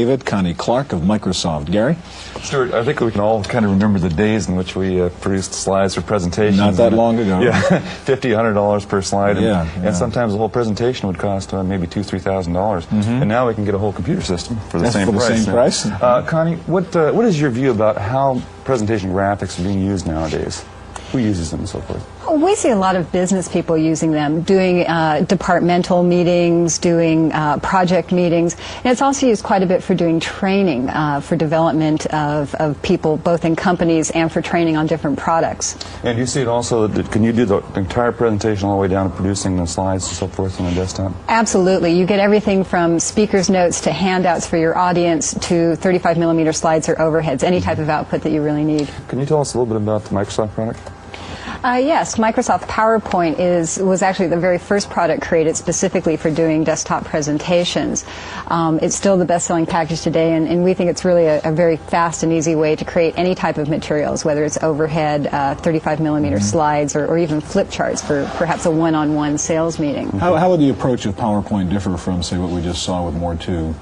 David, Connie Clark of Microsoft. Gary? Stuart, I think we can all kind of remember the days in which we produced slides for presentations. Not that long ago. Yeah, $50, $100 per slide. And sometimes the whole presentation would cost maybe $2,000, $3,000. And now we can get a whole computer system for the same price. Connie, what is your view about how presentation graphics are being used nowadays? Who uses them and so forth? We see a lot of business people using them, doing departmental meetings, doing project meetings. And it's also used quite a bit for doing training, for development of people, both in companies and for training on different products. And you see it also, can you do the entire presentation all the way down to producing the slides and so forth on a desktop? Absolutely. You get everything from speaker's notes to handouts for your audience to 35mm slides or overheads, any type of output that you really need. Can you tell us a little bit about the Microsoft product? Yes, Microsoft PowerPoint was actually the very first product created specifically for doing desktop presentations. It's still the best-selling package today, and we think it's really a very fast and easy way to create any type of materials, whether it's overhead, 35mm slides, or even flip charts for perhaps a one-on-one sales meeting. How would the approach of PowerPoint differ from, say, what we just saw with More 2?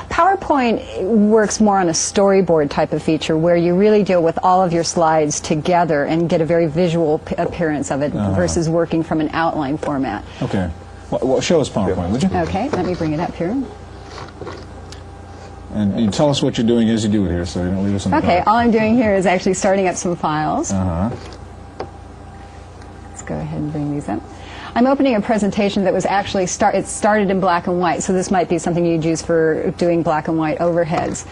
PowerPoint works more on a storyboard type of feature where you really deal with all of your slides together and get a very visual appearance of it versus working from an outline format. Okay. Well, show us PowerPoint, would you? Okay, let me bring it up here. And you tell us what you're doing as you do it here, so you don't leave us in the dark. All I'm doing here is actually starting up some files. Let's go ahead and bring these up. I'm opening a presentation that was actually it started in black and white, so this might be something you'd use for doing black and white overheads.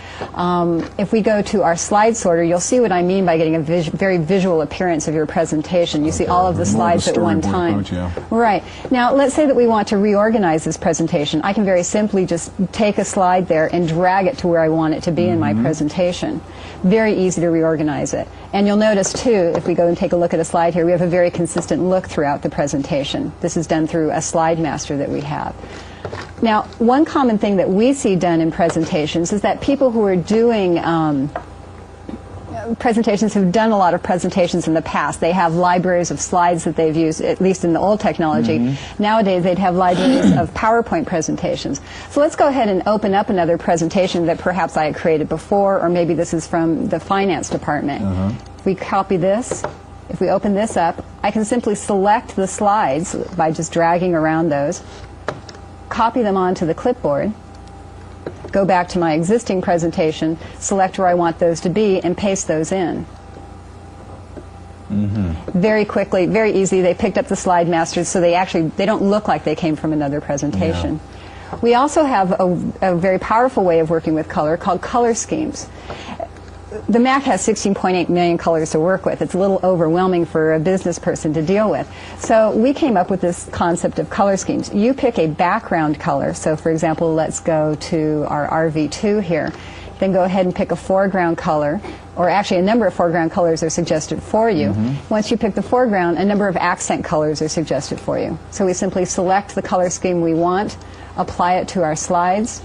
If we go to our slide sorter, you'll see what I mean by getting a very visual appearance of your presentation. You see all of the slides at one time. Approach, Right. Now, let's say that we want to reorganize this presentation. I can very simply just take a slide there and drag it to where I want it to be in my presentation. Very easy to reorganize it. And you'll notice, too, if we go and take a look at a slide here, we have a very consistent look throughout the presentation. This is done through a slide master that we have. Now, one common thing that we see done in presentations is that people who are doing presentations have done a lot of presentations in the past. They have libraries of slides that they've used, at least in the old technology. Nowadays, they'd have libraries of PowerPoint presentations. So let's go ahead and open up another presentation that perhaps I had created before, or maybe this is from the finance department. If we copy this, if we open this up, I can simply select the slides by just dragging around those, copy them onto the clipboard, go back to my existing presentation, select where I want those to be, and paste those in. Very quickly, very easy. They picked up the slide masters, so they don't look like they came from another presentation. We also have a very powerful way of working with color called color schemes. The Mac has 16.8 million colors to work with. It's a little overwhelming for a business person to deal with. So we came up with this concept of color schemes. You pick a background color. So for example, let's go to our RV2 here. Then go ahead and pick a foreground color, or actually a number of foreground colors are suggested for you. Once you pick the foreground, a number of accent colors are suggested for you. So we simply select the color scheme we want, apply it to our slides,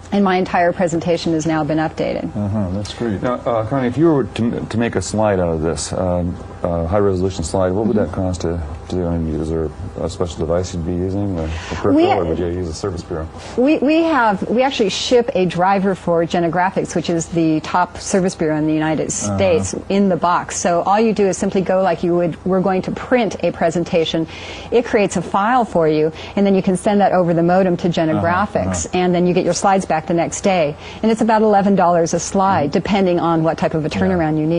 and my entire presentation has now been updated. That's great. Now, Connie, if you were to make a slide out of this, high-resolution slide, what would that cost to do? I mean, is there a special device you'd be using, or a peripheral, or would you use a service bureau? We actually ship a driver for Genegraphics, which is the top service bureau in the United States, in the box. So all you do is simply go like we're going to print a presentation. It creates a file for you, and then you can send that over the modem to Genegraphics, and then you get your slides back the next day. And it's about $11 a slide, depending on what type of a turnaround you need.